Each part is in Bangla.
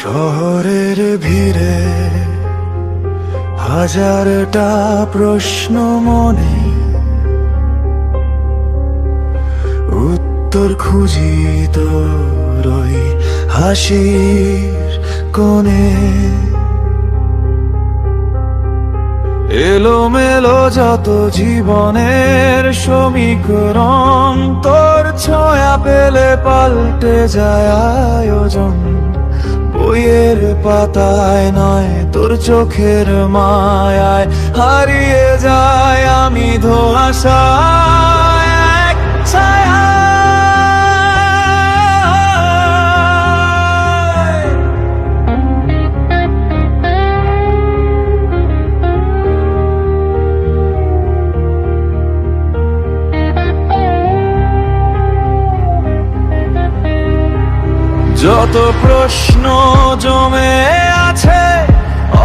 শহরের ভিড়ে হাজারটা প্রশ্ন মনে, উত্তর খুঁজি তোর ওই হাসির কোণে। এলোমেলো যত জীবনের সমীকরণ, তোর ছোঁয়া পেলে পাল্টে যায় আয়োজন। বইয়ের পাতায় নয়, তোর চোখের মায়ায় হারিয়ে যায় আমি ধোঁয়াশায় এক ছায়ায়। যত প্রশ্ন জমে আছে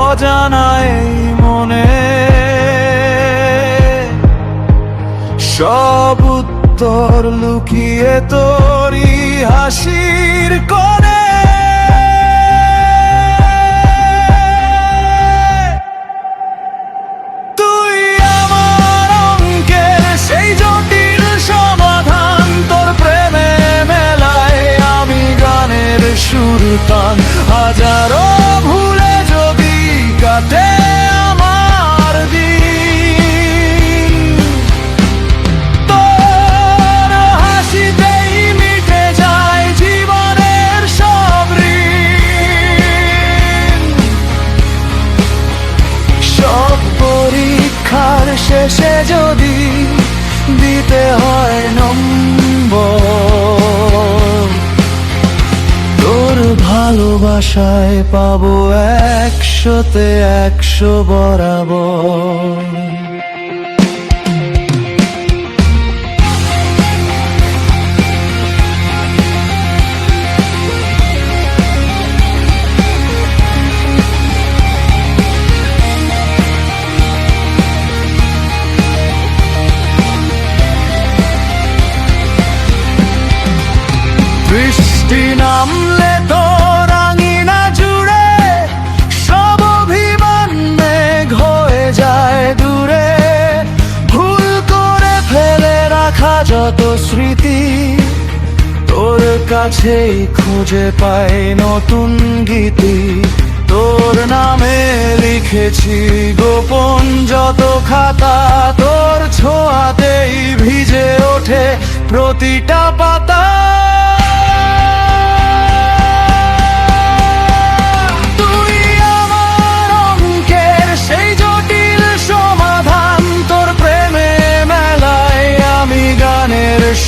অজানায় মনে, সব উত্তর লুকিয়ে তোরই হাসির কোণে। তুই আমার অঙ্কের সেই জটিল সমাধান, তোর প্রেমে মেলায় আমি গানের সুরতান। হাজারো ভুলে যদি কাটে আমার দিন, তোর হাসিতেই মিটে যায় জীবনের সব ঋণ। সব পরীক্ষার শেষে যদি দিতে হয় নম্বর, তোর ভালোবাসায় পাবো 100-তে 100 বরাবর। বৃষ্টি নামলে তোর আঙিনা জুড়ে সব অভিমান মেঘ হয়ে যায় দূরে। ভুল করে ফেলে রাখা যত স্মৃতি, তোর কাছেই খুঁজে পাই নতুন গীতি। তোর নামে লিখেছি গোপন যত খাতা, তোর ছোঁয়াতেই ভিজে ওঠে প্রতিটা পাতা।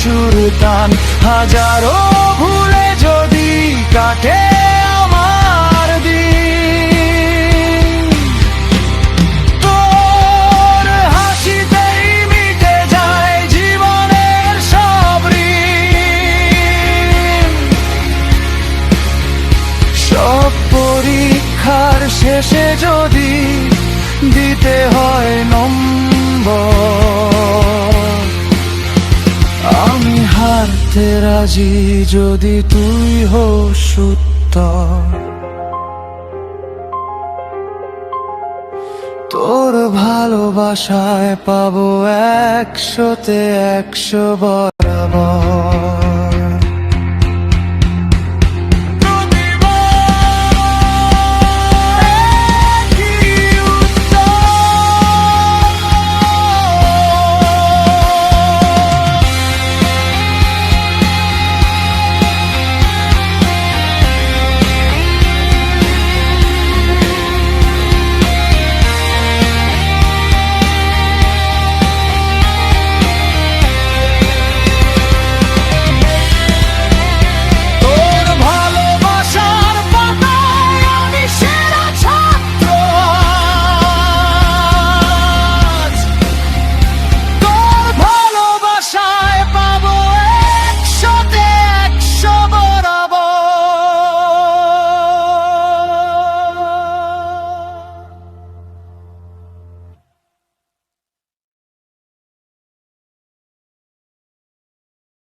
সুরতান হাজারো ভুলে যদি কাটে আমার দিন, তোর হাসিতেই মিটে যায় জীবনের সব ঋণ। সব পরীক্ষার শেষে যদি দিতে হয় নম্বর, আমি হারতে রাজি যদি তুই হোস উত্তর। তোর ভালোবাসায় পাবো 100-তে 100 বর।